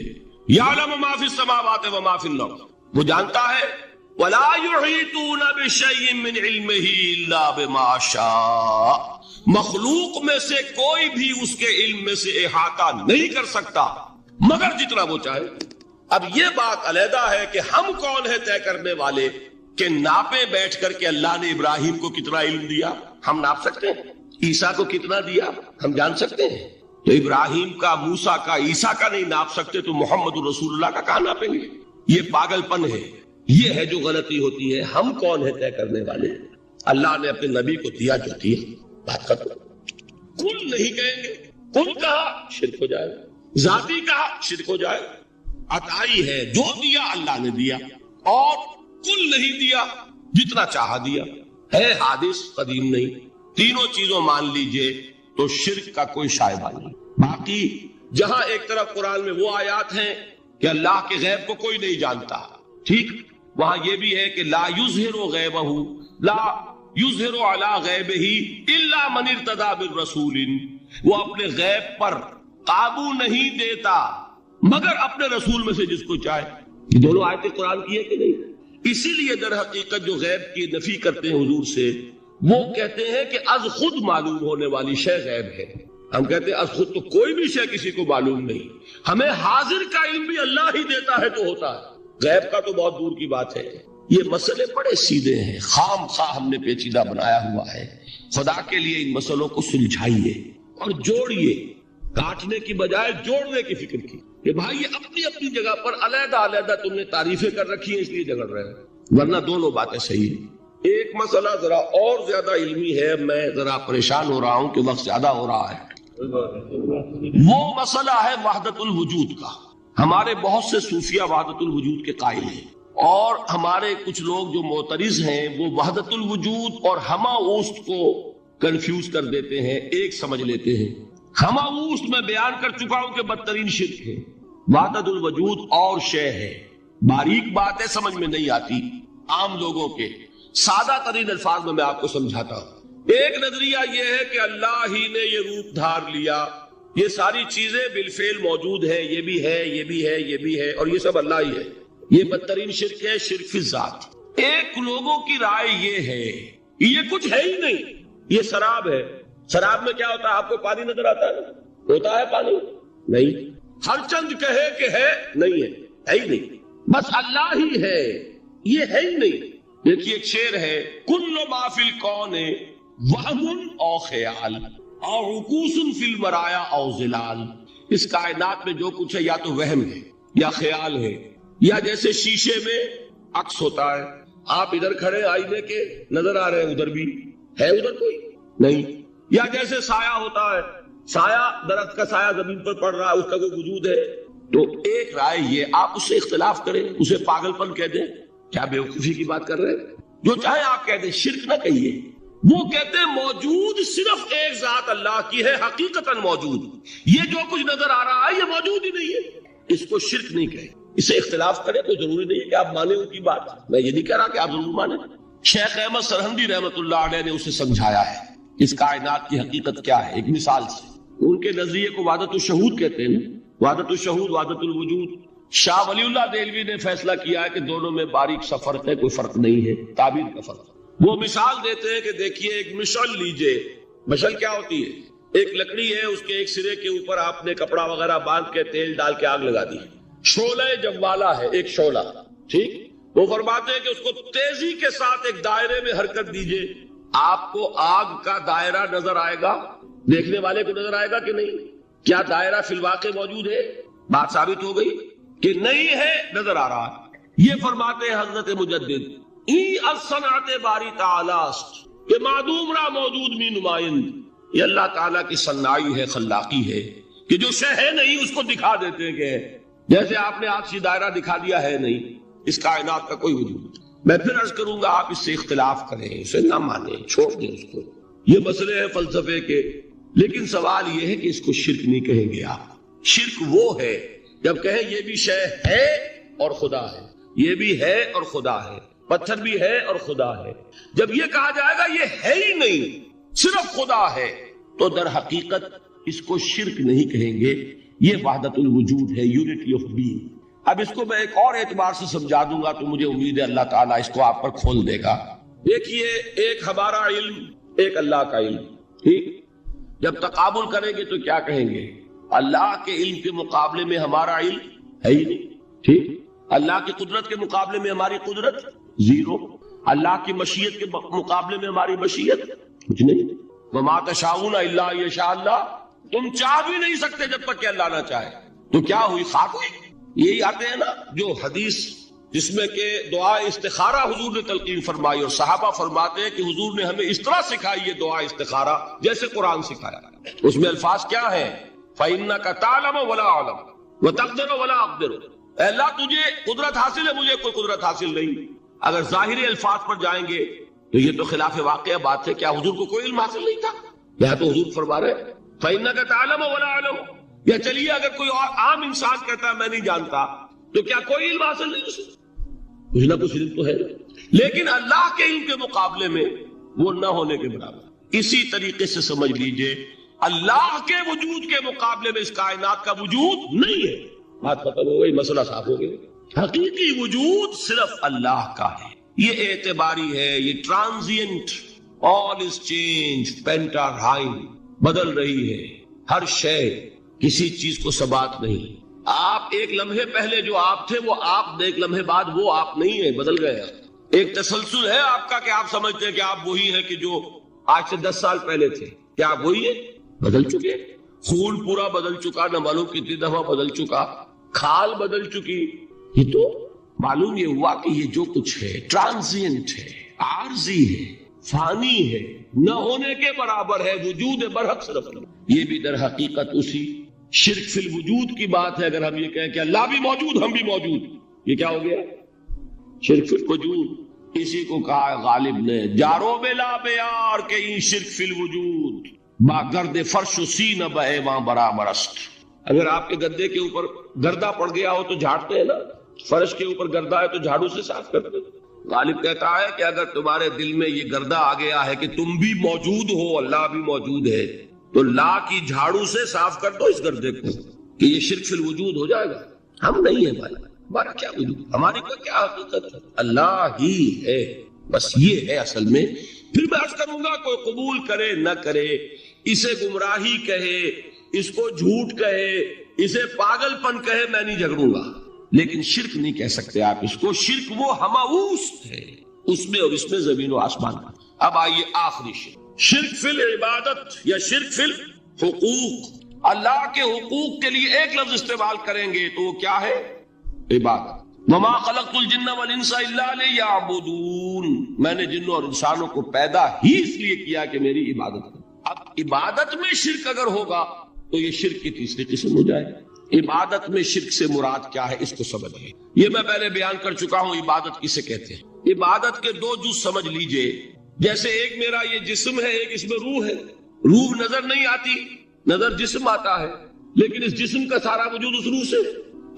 S1: یعلم ما فی السماوات و ما فی الارض، وہ جانتا ہے. ولا یحیطون بشیء من علمہ الا بما شاء، مخلوق میں سے کوئی بھی اس کے علم میں سے احاطہ نہیں کر سکتا مگر جتنا وہ چاہے. اب یہ بات علیحدہ ہے کہ ہم کون ہے طے کرنے والے کہ ناپے بیٹھ کر کے اللہ نے ابراہیم کو کتنا علم دیا ہم ناپ سکتے ہیں، عیسیٰ کو کتنا دیا ہم جان سکتے ہیں. تو ابراہیم کا، موسیٰ کا، عیسیٰ کا نہیں ناپ سکتے تو محمد رسول اللہ کا کہاں ناپیں گے. یہ پاگل پن ہے، یہ ہے جو غلطی ہوتی ہے. ہم کون ہے طے کرنے والے؟ اللہ نے اپنے نبی کو دیا جو دیا، بات ختم. کل نہیں کہیں گے، کل کہا شرک ہو جائے گا، ذاتی کہا شرک ہو جائے گا. عطائی ہے، جو دیا اللہ نے دیا، اور کل نہیں دیا، جتنا چاہا دیا. ہے حادث، قدیم نہیں. تینوں چیزوں مان لیجئے تو شرک کا کوئی شائبہ نہیں. باقی جہاں ایک طرف قرآن میں وہ آیات ہیں کہ اللہ کے غیب کو کوئی نہیں جانتا، ٹھیک، وہاں یہ بھی ہے کہ لا یظہر غیبہ، لا یظہر علی غیبہ الا من ارتضی بالرسول، وہ اپنے غیب پر قابو نہیں دیتا مگر اپنے رسول میں سے جس کو چاہے. یہ دونوں آیتیں قرآن کی ہے کہ نہیں؟ اسی لیے در حقیقت جو غیب کی نفی کرتے ہیں حضور سے، وہ کہتے ہیں کہ از خود معلوم ہونے والی شے غیب ہے. ہم کہتے ہیں از خود تو کوئی بھی شے کسی کو معلوم نہیں. ہمیں حاضر کا علم بھی اللہ ہی دیتا ہے تو ہوتا ہے، غیب کا تو بہت دور کی بات ہے. یہ مسئلے بڑے سیدھے ہیں، خام خواہ ہم نے پیچیدہ بنایا ہوا ہے. خدا کے لیے ان مسئلوں کو سلجھائیے اور جوڑیے، کاٹنے کی بجائے جوڑنے کی فکر کی کہ بھائی یہ اپنی اپنی جگہ پر علیحدہ علیحدہ تم نے تعریفیں کر رکھی ہیں اس لیے جھگڑ رہے ہیں، ورنہ دونوں باتیں صحیح ہیں. ایک مسئلہ ذرا اور زیادہ علمی ہے، میں ذرا پریشان ہو رہا ہوں کہ وقت زیادہ ہو رہا ہے. وہ مسئلہ ہے وحدت الوجود کا. ہمارے بہت سے صوفیہ وحدت الوجود کے قائل ہیں، اور ہمارے کچھ لوگ جو معترض ہیں وہ وحدت الوجود اور ہمہ اوست کو کنفیوز کر دیتے ہیں، ایک سمجھ لیتے ہیں. ہمہ اوست میں بیان کر چکا ہوں کہ بدترین شرک ہے. وحدت الوجود اور شے ہے، باریک بات ہے، سمجھ میں نہیں آتی عام لوگوں کے. سادہ ترین الفاظ میں آپ کو سمجھاتا ہوں. ایک نظریہ یہ ہے کہ اللہ ہی نے یہ روپ دھار لیا، یہ ساری چیزیں بالفعل موجود ہیں، یہ بھی ہے، یہ بھی ہے، یہ بھی ہے، اور یہ سب اللہ ہی ہے. یہ بدترین شرک ہے، شرک فی الذات. ایک لوگوں کی رائے یہ ہے یہ کچھ ہے ہی نہیں، یہ شراب ہے. شراب میں کیا ہوتا ہے؟ آپ کو پانی نظر آتا ہے؟ ہوتا ہے پانی؟ نہیں. ہر چند کہے کہ ہے، نہیں ہے ہی نہیں. بس اللہ ہی ہے، یہ ہے ہی نہیں. دیکھیے ایک شعر ہے، کل ما فی الکون وہم او خیال او عکوس فی البرایا او ظلال. اس کائنات میں جو کچھ ہے یا تو وہم ہے یا خیال ہے، یا جیسے شیشے میں عکس ہوتا ہے، آپ ادھر کھڑے آئینے کے نظر آ رہے ہیں، ادھر بھی ہے، ادھر کوئی نہیں. یا جیسے سایہ ہوتا ہے، سایہ درخت کا سایہ زمین پر پڑ رہا ہے، اس کا کوئی وجود ہے. تو ایک رائے یہ، آپ اس سے اختلاف کریں، اسے پاگل پن کہہ دیں، کیا بیوقوفی کی بات کر رہے ہیں؟ جو چاہے آپ کہہ دیں، شرک نہ کہیے. وہ کہتے ہیں موجود صرف ایک ذات اللہ کی ہے، حقیقتاً موجود. یہ جو کچھ نظر آ رہا ہے یہ موجود ہی نہیں ہے، اس کو شرک نہیں کہیں. اسے اختلاف کریں تو ضروری نہیں ہے کہ آپ مانیں ان کی بات. میں یہ نہیں کہہ رہا کہ آپ ضرور مانیں. شیخ احمد سرہندی رحمت اللہ علیہ نے اسے سمجھایا ہے اس کائنات کی حقیقت کیا ہے ایک مثال سے. ان کے نظریے کو وحدت الشہود کہتے ہیں، وحدت الشہود، وحدت الوجود. شاہ ولی اللہ دہلوی نے فیصلہ کیا ہے کہ دونوں میں باریک سا فرق ہے، کوئی فرق نہیں ہے، تعبیر کا فرق. وہ مثال دیتے ہیں کہ دیکھیے ایک مشعل لیجئے. مشعل کیا ہوتی ہے؟ ایک لکڑی ہے، اس کے ایک سرے کے اوپر آپ نے کپڑا وغیرہ باندھ کے تیل ڈال کے آگ لگا دی. شعلہ جوالا ہے، ایک شعلہ، ٹھیک. وہ فرماتے ہیں کہ اس کو تیزی کے ساتھ ایک دائرے میں حرکت دیجئے، آپ کو آگ کا دائرہ نظر آئے گا، دیکھنے والے کو نظر آئے گا کہ نہیں؟ کیا دائرہ فی الواقع موجود ہے؟ بات ثابت ہو گئی کہ نہیں ہے، نظر آ رہا ہے. یہ فرماتے ہیں حضرت مجدد ای الصنعت باری تعالی است کہ معدوم را موجود می نمائند. یہ اللہ تعالیٰ کی صنائی ہے، خلاقی ہے کہ جو شے ہے نہیں اس کو دکھا دیتے ہیں کہ ہے. جیسے آپ نے آج سی دائرہ دکھا دیا ہے نہیں، اس کائنات کا کوئی وجود نہیں. میں پھر عرض کروں گا آپ اس سے اختلاف کریں، اسے نہ مانیں، چھوڑ دیں اس کو. یہ مسئلے ہیں فلسفے کے، لیکن سوال یہ ہے کہ اس کو شرک نہیں کہیں گے آپ. شرک وہ ہے جب کہیں یہ بھی شے ہے اور خدا ہے، یہ بھی ہے اور خدا ہے، پتھر بھی ہے اور خدا ہے. جب یہ کہا جائے گا یہ ہے ہی نہیں، صرف خدا ہے، تو در حقیقت اس کو شرک نہیں کہیں گے. یہ وحدت الوجود ہے، یونٹی آف بینگ. اب اس کو میں ایک اور اعتبار سے سمجھا دوں گا تو مجھے امید ہے اللہ تعالیٰ اس کو آپ پر کھول دے گا. دیکھیے، ایک ہمارا علم، ایک اللہ کا علم، ٹھیک. جب تقابل کریں گے تو کیا کہیں گے؟ اللہ کے علم کے مقابلے میں ہمارا علم ہے ہی نہیں، ٹھیک. اللہ کی قدرت کے مقابلے میں ہماری قدرت زیرو. اللہ کی مشیت کے مقابلے میں ہماری مشیت کچھ نہیں. وما تشاؤون الا ان یشاء اللہ، تم چاہ بھی نہیں سکتے جب تک کہ اللہ نہ چاہے. تو کیا ہوئی؟ خاک ہوئی. یہی آتے ہیں نا جو حدیث جس میں کہ دعا استخارہ حضور نے تلقین فرمائی، اور صحابہ فرماتے ہیں کہ حضور نے ہمیں اس طرح سکھائی یہ دعا استخارہ جیسے قرآن سکھایا. اس میں الفاظ کیا ہیں؟ فَإِنَّكَ تَعْلَمُ وَلَا أَعْلَمُ وَتَقْدِرُ وَلَا أَقْدِرُ. اے اللہ تجھے قدرت حاصل ہے، مجھے کوئی قدرت حاصل نہیں. اگر ظاہری الفاظ پر جائیں گے تو یہ تو خلاف واقعہ بات ہے. کیا حضور کو کوئی علم حاصل نہیں تھا؟ یا تو حضور فرما رہے فَإِنَّكَ تَعْلَمُ وَلَا أَعْلَمُ. یا چلیے اگر کوئی اور عام انسان کہتا ہے میں نہیں جانتا، تو کیا کوئی علم حاصل نہیں اسے؟ کچھ نہ کچھ علم تو ہے. لیکن اللہ کے علم کے مقابلے میں وہ نہ ہونے کے برابر. اسی طریقے سے سمجھ لیجئے اللہ کے وجود کے مقابلے میں اس کائنات کا وجود نہیں ہے. بات ختم ہو گئی، مسئلہ صاف ہو گیا. حقیقی وجود صرف اللہ کا ہے. یہ اعتباری ہے، یہ ٹرانزینٹ. آل از چینج، پینٹارائن، بدل رہی ہے ہر شے، کسی چیز کو ثبات نہیں. آپ ایک لمحے پہلے جو آپ تھے وہ آپ، ایک لمحے بعد وہ آپ نہیں ہے، بدل گئے. ایک تسلسل ہے آپ کا کہ آپ سمجھتے ہیں کہ آپ وہی ہیں کہ جو آج سے 10 سال پہلے تھے. کیا آپ وہی ہیں؟ بدل چکے. خون پورا بدل چکا، نہ معلوم کتنی دفعہ بدل چکا، کھال بدل چکی. یہ تو معلوم یہ ہوا کہ یہ جو کچھ ہے ٹرانزینٹ ہے، عارضی ہے، فانی ہے، نہ ہونے کے برابر ہے. وجود برحق صرف اللہ. یہ بھی در حقیقت اسی شرک فی الوجود کی بات ہے. اگر ہم یہ کہیں کہ اللہ بھی موجود ہم بھی موجود، یہ کیا ہو گیا؟ شرک فی الوجود. اسی کو کہا ہے غالب نے جارو بلا بیار کہ این شرک فی الوجود با گرد فرش و سین بہواں برابر است. اگر آپ کے گدے کے اوپر گردہ پڑ گیا ہو تو جھاڑتے ہیں نا، فرش کے اوپر گردہ ہے تو جھاڑو سے صاف کرتے ہیں. غالب کہتا ہے کہ اگر تمہارے دل میں یہ گردہ آ گیا ہے کہ تم بھی موجود ہو، اللہ بھی موجود ہے، تو لا کی جھاڑو سے صاف کر دو اس گردے کو، کہ یہ شرک فی الوجود ہو جائے گا. ہم نہیں ہیں بھائی، ہمارا کیا وجود، ہماری کو کیا حقیقت ہے؟ اللہ ہی ہے. بس یہ ہے اصل میں. پھر میں عرض کروں گا کوئی قبول کرے نہ کرے، اسے گمراہی کہے، اس کو جھوٹ کہے، اسے پاگل پن کہے، میں نہیں جھگڑوں گا. لیکن شرک نہیں کہہ سکتے آپ اس کو. شرک وہ ہماؤس ہے، اس میں اور اس میں زمین و آسمان کا. اب آئیے آخری شرک فی العبادت یا شرک فی الحقوق. اللہ کے حقوق کے لیے ایک لفظ استعمال کریں گے تو وہ کیا ہے؟ عبادت. وما خلقت الجن والانس الا لیعبدون. میں نے جنوں اور انسانوں کو پیدا ہی اس لیے کیا کہ میری عبادت کریں. اب عبادت میں شرک اگر ہوگا تو یہ شرک کی تیسری قسم ہو جائے. عبادت میں شرک سے مراد کیا ہے اس کو سمجھیے. یہ میں پہلے بیان کر چکا ہوں عبادت کسے کہتے ہیں. عبادت کے دو جز سمجھ لیجئے. جیسے ایک میرا یہ جسم ہے، ایک اس میں روح ہے. روح نظر نہیں آتی، نظر جسم آتا ہے، لیکن اس جسم کا سارا وجود اس روح سے.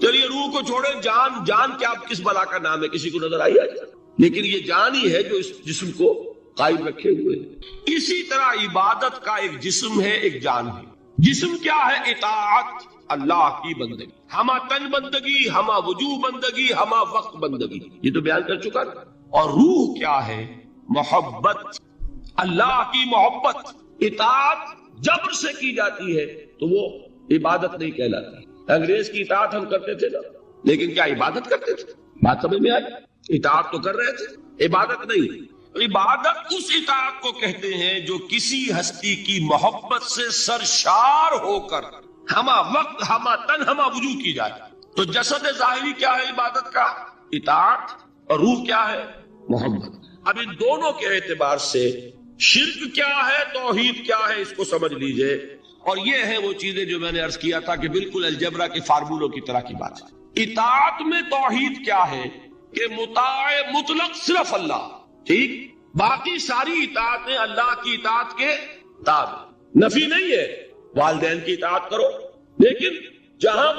S1: چلیے روح کو چھوڑے، جان. جان کیا کس بلا کا نام ہے؟ کسی کو نظر آئی ہے؟ لیکن یہ جان ہی ہے جو اس جسم کو قائم رکھے ہوئے. اسی طرح عبادت کا ایک جسم ہے، ایک جان ہے. جسم کیا ہے؟ اطاعت، اللہ کی بندگی، ہما تن بندگی، ہما وجوہ بندگی، ہما وقت بندگی. یہ تو بیان کر چکا. اور روح کیا ہے؟ محبت، اللہ کی محبت، اطاعت جبر سے کی جاتی ہے تو وہ عبادت نہیں کہلاتی۔ انگریز کی اطاعت ہم کرتے تھے نا، لیکن کیا عبادت کرتے تھے؟ بات سمجھ میں آئی؟ اطاعت تو کر رہے تھے، عبادت نہیں۔ عبادت اس اطاعت کو کہتے ہیں جو کسی ہستی کی محبت سے سرشار ہو کر ہمہ وقت ہمہ تن ہمہ وجود کی جائے۔ تو جسد ظاہری کیا ہے عبادت کا؟ اطاعت، اور روح کیا ہے؟ محبت۔ اب ان دونوں کے اعتبار سے شرک کیا ہے، توحید کیا ہے، اس کو سمجھ لیجئے۔ اور یہ ہے وہ چیزیں جو میں نے عرض کیا تھا کہ بالکل الجبرا کے فارمولوں کی طرح کی بات ہے۔ اطاعت میں توحید کیا ہے کہ مطاع مطلق صرف اللہ، ٹھیک، باقی ساری اطاعتیں اللہ کی اطاعت کے تابع۔ نفی نہیں ہے، والدین کی اطاعت کرو، لیکن جہاں